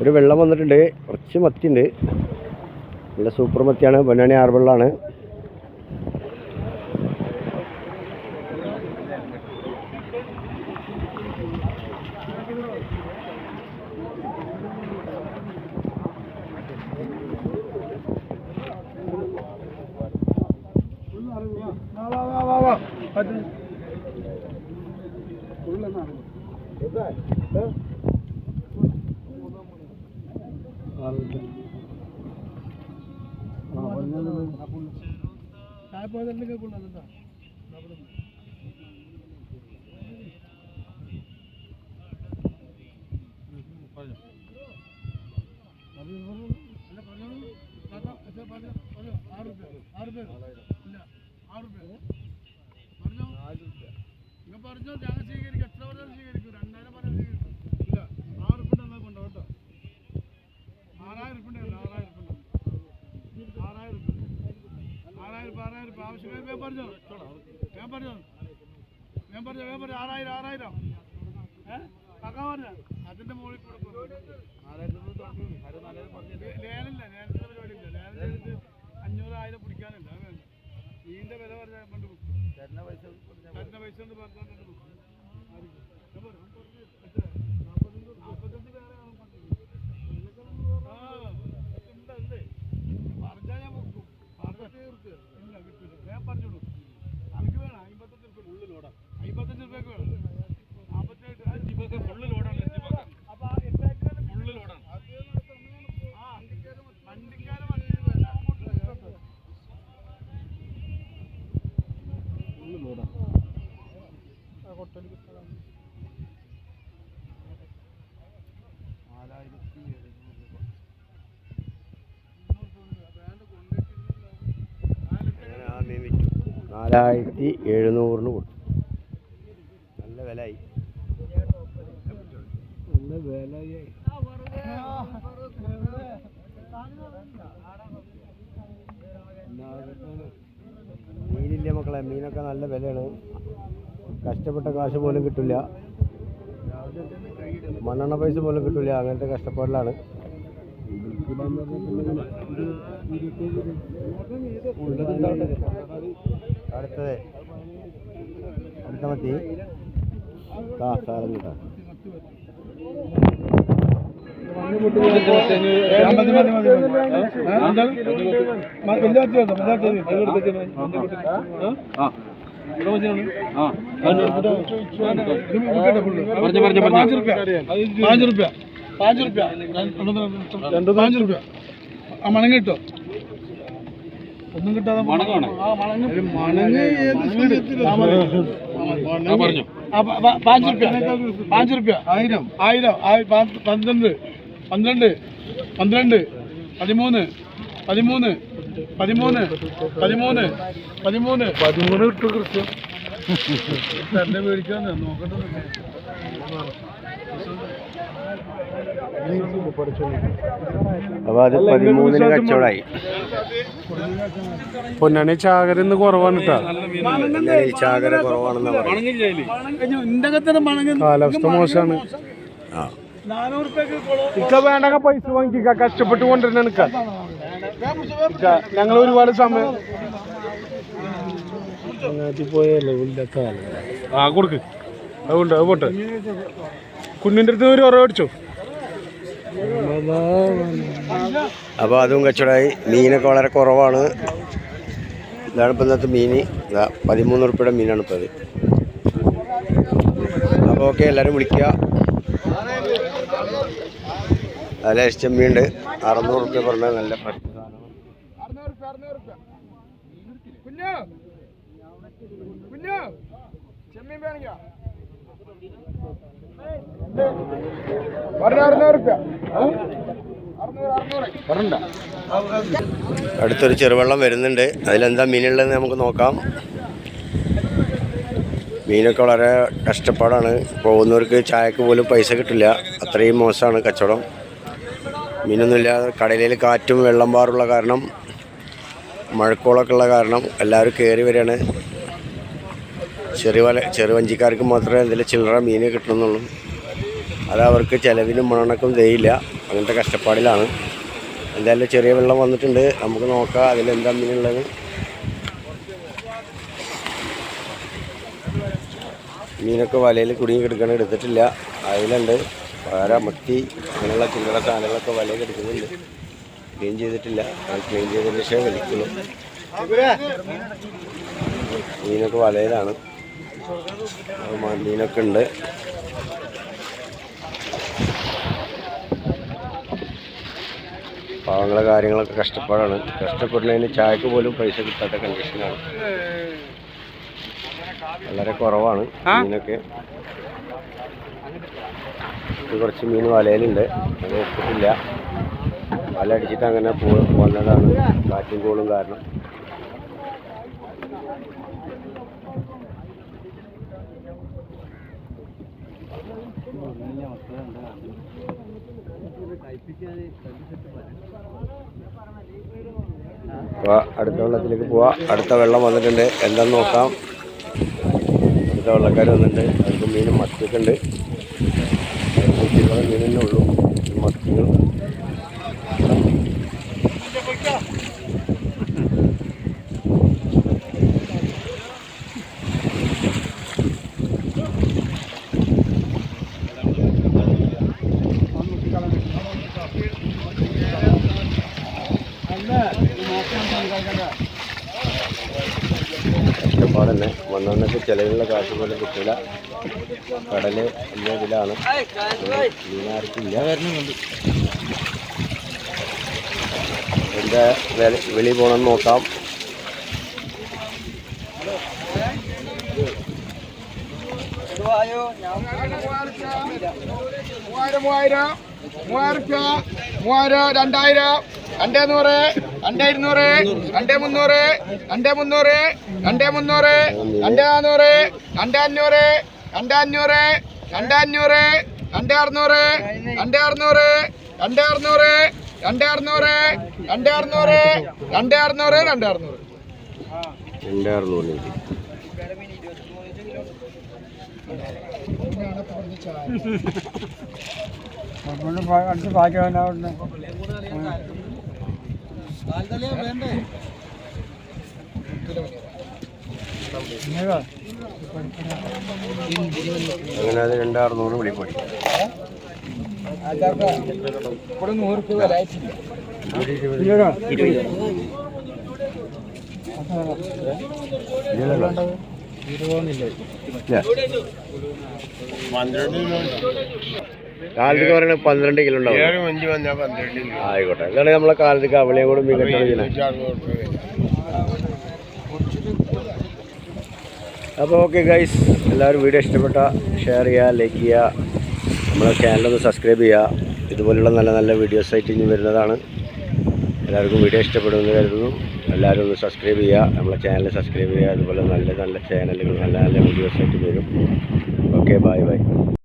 ഒരു വെള്ളം വന്നിട്ടുണ്ട്, കുറച്ച് മത്തിയുണ്ട്, നല്ല സൂപ്പർ മത്തിയാണ്, പൊന്നാനി ആർബിളിലാണ്. അതിന്റെ മുകളിൽ അഞ്ഞൂറ് ആയിരം പിടിക്കാനില്ല. ഇതിന്റെ വില പറഞ്ഞാൽ കൊണ്ട് തരുന്ന പൈസ കൊണ്ട് പറഞ്ഞിട്ടുണ്ട്. പറഞ്ഞാൽ ഞാൻ കൊടുക്കും. ഇല്ല കിട്ടില്ല, ഞാൻ പറഞ്ഞോളൂ. എനിക്ക് വേണം 55 രൂപ ഉള്ളിൽ ഓടാം. 55 രൂപയ്ക്ക് വേണം. 47 ഫുള്ള് ലോഡാണ്. അപ്പൊ ഫുള്ള് ലോഡാണ്. വണ്ടിക്കാരൻ $4700 കൊടുത്തു. നല്ല വിലയായി, നല്ല വിലയായി. മീനില്ല മക്കളെ, മീനൊക്കെ നല്ല വിലയാണ്. കഷ്ടപ്പെട്ട കാശ് പോലും കിട്ടില്ല, മണ്ണെണ്ണ പൈസ പോലും കിട്ടില്ല, അങ്ങനത്തെ കഷ്ടപ്പാടിലാണ്. അടുത്തത് അടുത്ത മത്തി സാധനം കിട്ടാ. $5 ആ മണങ്ങ് കിട്ടോ? ഒന്നും കിട്ടാതെ മണങ്ങ് $5 1000 12 12 12 13 13 13 13 13 13 കിട്ടും കൃത്യം. തന്നെ മേടിക്കാൻ നോക്കട്ടെ. അപ്പൊ അത് 13 കച്ചവടമായി. പൊന്നാനി ചാകര ഇന്ന് കുറവാണ് കേട്ടോ. ചാകര കുറവാണെന്ന് കാലാവസ്ഥ മോശമാണ്. ഇക്ക വേണ്ടൊക്കെ പൈസ വാങ്ങിക്ക, കഷ്ടപ്പെട്ട് കൊണ്ടിരുന്ന ഞങ്ങൾ ഒരുപാട് സമയം പോയല്ലോ. ആ കൊടുക്ക്, അതുകൊണ്ട് അത് പോട്ടെ. കുഞ്ഞിൻ്റെ അടുത്ത് ഒരു ഉറവ് അടിച്ചോ. അപ്പോൾ അതും കച്ചവടമായി. മീനൊക്കെ വളരെ കുറവാണ്. ഇതാണ് ഇപ്പം ഇന്നത്തെ മീൻ. $13 മീനാണ് ഇപ്പോൾ അത്. അപ്പോൾ ഓക്കെ, എല്ലാവരും വിളിക്കുക. നല്ല ഇഷ്ടം മീനുണ്ട്. $600 പറഞ്ഞാൽ നല്ല ഫ്രഷ് സാധനം. അടുത്തൊരു ചെറുവെള്ളം വരുന്നുണ്ട്, അതിലെന്താ മീനുള്ളതെന്ന് നമുക്ക് നോക്കാം. മീനൊക്കെ വളരെ കഷ്ടപ്പാടാണ്. പോകുന്നവർക്ക് ചായക്ക് പോലും പൈസ കിട്ടില്ല, അത്രയും മോശമാണ് കച്ചവടം. മീനൊന്നുമില്ലാതെ കടലിൽ കാറ്റും വെള്ളം പാറുള്ള കാരണം, മഴക്കോളൊക്കെ ഉള്ള കാരണം എല്ലാവരും കയറി വരികയാണ്. ചെറുവഞ്ചിക്കാർക്ക് മാത്രമേ എന്തെങ്കിലും ചില്ലറ മീൻ കിട്ടണമെന്നുള്ളൂ. അത് അവർക്ക് ചിലവിനും മണ്ണക്കും തേയില്ല, അങ്ങനത്തെ കഷ്ടപ്പാടിലാണ്. എന്തായാലും ചെറിയ വെള്ളം വന്നിട്ടുണ്ട്, നമുക്ക് നോക്കാം അതിലെന്താ മീനുള്ളത്. മീനൊക്കെ വലയിൽ കുടുങ്ങി കിടക്കണം, എടുത്തിട്ടില്ല. അതിലുണ്ട് വേര, മത്തി, അങ്ങനെയുള്ള ചില്ലറ സാധനങ്ങളൊക്കെ വലയിൽ എടുക്കുന്നുണ്ട്. ക്ലീൻ ചെയ്തിട്ടില്ല, അത് ക്ലീൻ ചെയ്തതിന് ശേഷം വലിക്കുള്ളൂ. മീനൊക്കെ വലയിലാണ്, മീനൊക്കെ ഉണ്ട്. പാവങ്ങളെ കാര്യങ്ങളൊക്കെ കഷ്ടപ്പാടാണ്. കഷ്ടപ്പെടുന്നതിന് ചായക്ക് പോലും പൈസ കിട്ടാത്ത കണ്ടീഷനാണ്, വളരെ കുറവാണ് മീനൊക്കെ. കുറച്ച് മീൻ വലയിലുണ്ട്, അത് എടുത്തിട്ടില്ല. വല അടിച്ചിട്ട് അങ്ങനെ വന്നതാണ്, കാറ്റും കോളും കാരണം. അടുത്ത വെള്ളത്തിലേക്ക് പോവാ. അടുത്ത വെള്ളം വന്നിട്ടുണ്ട്, എന്താന്ന് നോക്കാം. അടുത്ത വെള്ളക്കാർ വന്നിട്ടുണ്ട്, അവർക്ക് മീനും മത്തിയൊക്കെ ഉണ്ട്. മീൻ തന്നെ ഉള്ളൂ, മത്തികൾ. കഷ്ടപ്പാടന്നെ, വന്നവന്നൊക്കെ ചിലവിലുള്ള കാശ് പോലും കിട്ടില്ല. കടല് വലിയ ഇതിലാണ്, മീനാർക്കില്ല. എന്താ വെളി പോകണമെന്ന് നോക്കാം. മൂവായിരം, 2000, 2100, 2200, 2300, 2300, 2300, 2400, 2500, 2500, 2500, 2600, 2600, 2600, 2600, 2600, 2600, 2600. അടുത്ത് പാചകം അങ്ങനെ അത് 2600 വിളിപ്പൊടി. ഇവിടെ 100 രൂപ വിലയായിട്ടില്ല. കാലത്തേക്ക് പറയുന്നത് 12 കിലോ ഉണ്ടാവും. ആയിക്കോട്ടെ, അതാണ് നമ്മളെ കാലത്തേക്ക് അവളെയും കൂടെ മീൻ കച്ചവടം. അപ്പോൾ ഓക്കെ ഗൈസ്, എല്ലാവരും വീഡിയോ ഇഷ്ടപ്പെട്ട ഷെയർ ചെയ്യുക, ലൈക്ക് ചെയ്യുക, നമ്മളെ ചാനലൊന്ന് സബ്സ്ക്രൈബ് ചെയ്യുക. ഇതുപോലുള്ള നല്ല നല്ല വീഡിയോസ് ആയിട്ട് ഇനി വരുന്നതാണ്. എല്ലാവർക്കും വീഡിയോ ഇഷ്ടപ്പെടുമെന്ന് കരുതുന്നു. എല്ലാവരും ഒന്ന് സബ്സ്ക്രൈബ് ചെയ്യുക, നമ്മളെ ചാനൽ സബ്സ്ക്രൈബ് ചെയ്യുക. അതുപോലെ നല്ല നല്ല ചാനലുകൾ, നല്ല നല്ല വീഡിയോസ് ആയിട്ട് വരും. Okay, bye bye.